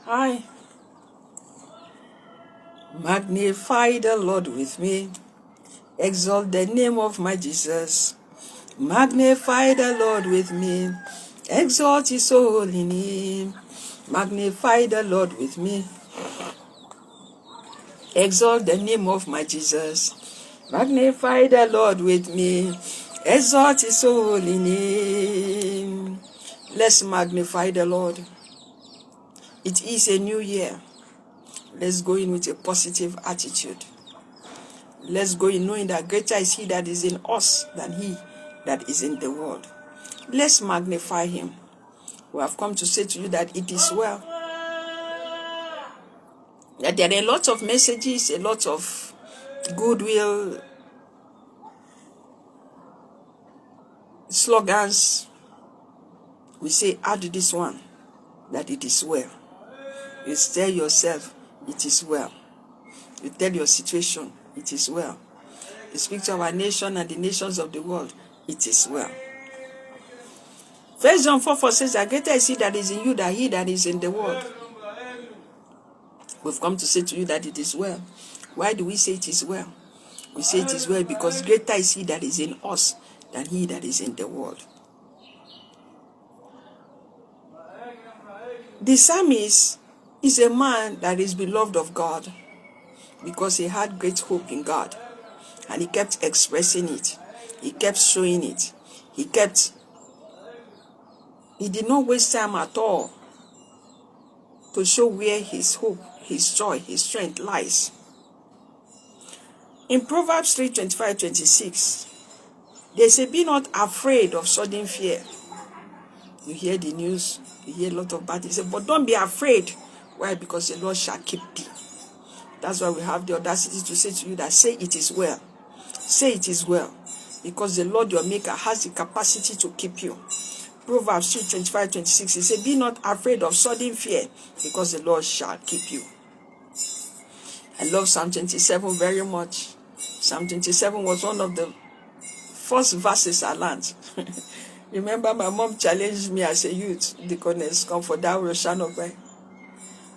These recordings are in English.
Hi. Magnify the Lord with me. Exalt the name of my Jesus. Magnify the Lord with me. Exalt his holy name. Magnify the Lord with me. Exalt the name of my Jesus. Magnify the Lord with me. Exalt his holy name. Let's magnify the Lord. It is a new year. Let's go in with a positive attitude. Let's go in knowing that greater is he that is in us than he that is in the world. Let's magnify him. We have come to say to you that it is well. That there are a lot of messages, a lot of goodwill, slogans. We say, add this one, that it is well. You tell yourself, it is well. You tell your situation, it is well. You speak to our nation and the nations of the world, it is well. 1 John 4:4 says that greater is he that is in you than he that is in the world. We've come to say to you that it is well. Why do we say it is well? We say it is well because greater is he that is in us than he that is in the world. The psalmist is a man that is beloved of God because he had great hope in God. And he kept expressing it. He kept showing it. He did not waste time at all to show where his hope, his joy, his strength lies. In Proverbs 3:25-26, they say, be not afraid of sudden fear. You hear the news, you hear a lot of bad things, but don't be afraid. Why? Because the Lord shall keep thee. That's why we have the audacity to say to you that say it is well. Say it is well. Because the Lord your Maker has the capacity to keep you. Proverbs 3:25-26, he said, be not afraid of sudden fear, because the Lord shall keep you. I love Psalm 27 very much. Psalm 27 was one of the first verses I learned. Remember, my mom challenged me as a youth, Deaconess, come for that Roshan of mine.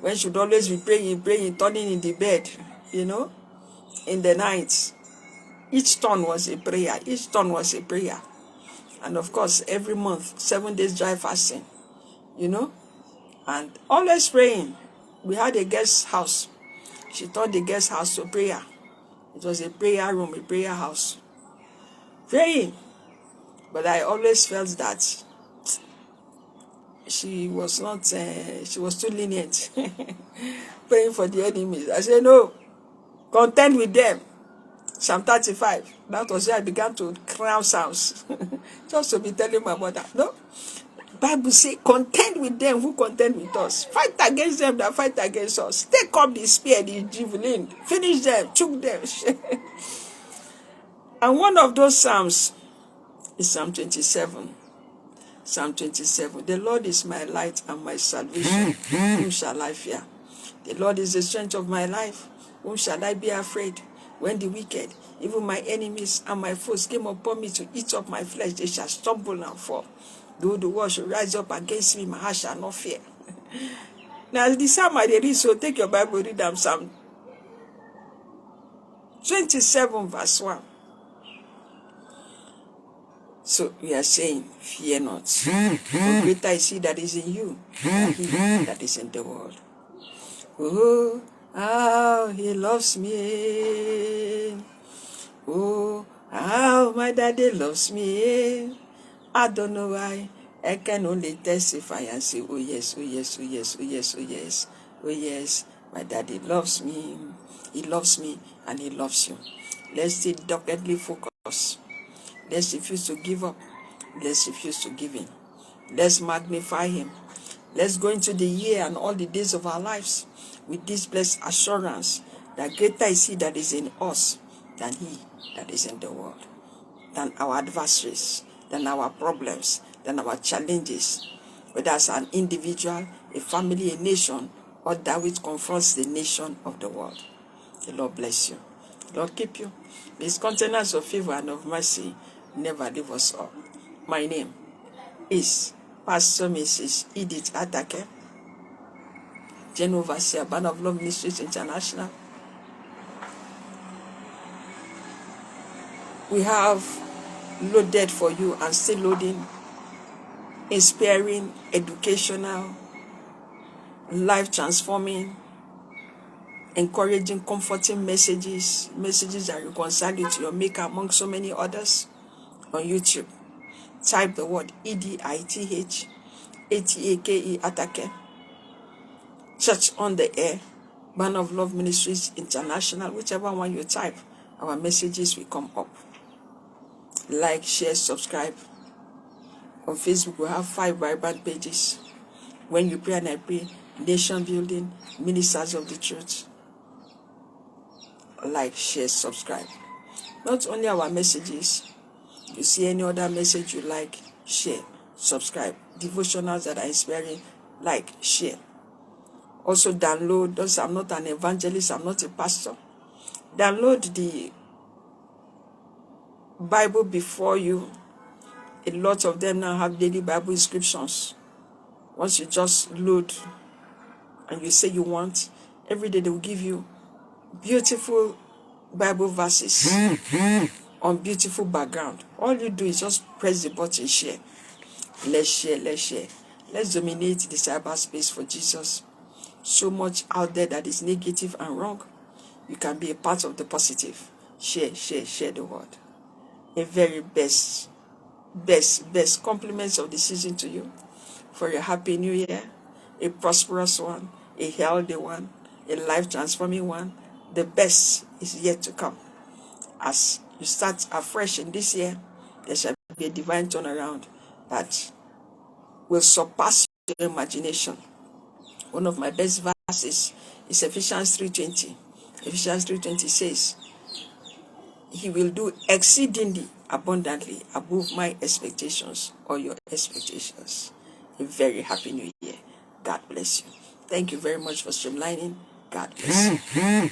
When she'd always be praying, turning in the bed, in the night. Each turn was a prayer. And of course, every month, 7 days dry fasting, and always praying. We had a guest house. She turned the guest house to prayer. It was a prayer room, a prayer house. Praying. But I always felt that she was not, she was too lenient. Praying for the enemies. I said, no, contend with them. Psalm 35. That was where I began to cry sounds. Just to be telling my mother, no. Bible says, contend with them who contend with us. Fight against them that fight against us. Take up the spear, the javelin. Finish them, choke them. And one of those psalms is Psalm 27. Psalm 27. The Lord is my light and my salvation. Whom shall I fear? The Lord is the strength of my life. Whom shall I be afraid? When the wicked, even my enemies and my foes, came upon me to eat up my flesh, they shall stumble and fall. Though the world should rise up against me, my heart shall not fear. Now, the psalm I read, so take your Bible, read them. Psalm 27, verse 1. So we are saying, fear not. For greater is he that is in you than he that is in the world. Oh, how he loves me. Oh, how my daddy loves me. I don't know why. I can only testify and say, oh yes, oh yes, oh yes, oh yes, oh yes, oh yes. My daddy loves me. He loves me and he loves you. Let's stay doggedly focused. Let's refuse to give up. Let's refuse to give in. Let's magnify him. Let's go into the year and all the days of our lives with this blessed assurance that greater is he that is in us than he that is in the world, than our adversaries, than our problems, than our challenges, whether as an individual, a family, a nation, or that which confronts the nation of the world. The Lord bless you. The Lord keep you. May his countenance of favor and of mercy never leave us all. My name is Pastor Mrs. Edith Atake. General Overseer, Banner of Love Ministries International. We have loaded for you and still loading, inspiring, educational, life transforming, encouraging, comforting messages that reconcile you to your Maker, among so many others, on YouTube. Type the word Edith Atake, Atake, Church on the Air, Banner of Love Ministries International. Whichever one you type, our messages will come up. Like, share, subscribe. On Facebook, we have 5 vibrant pages. When you pray and I pray, nation building, ministers of the truth. Like, share, subscribe. Not only our messages, you see any other message you like, share, subscribe. Devotionals that are inspiring, like, share. Also download. Those, I'm not an evangelist, I'm not a pastor. Download the Bible before you. A lot of them now have daily Bible inscriptions. Once you just load and you say you want, every day they will give you beautiful Bible verses on beautiful background. All you do is just press the button, share. Let's share, let's share. Let's dominate the cyberspace for Jesus. So much out there that is negative and wrong. You can be a part of the positive. Share, share, share the word. A very best compliments of the season to you, for a happy new year, a prosperous one, a healthy one, a life transforming one. The best is yet to come. As you start afresh in this year, there shall be a divine turnaround that will surpass your imagination. One of my best verses is Ephesians 3:20. Ephesians 3:20 says, He will do exceedingly abundantly above my expectations or your expectations. A very happy new year. God bless you. Thank you very much for streamlining. God bless you.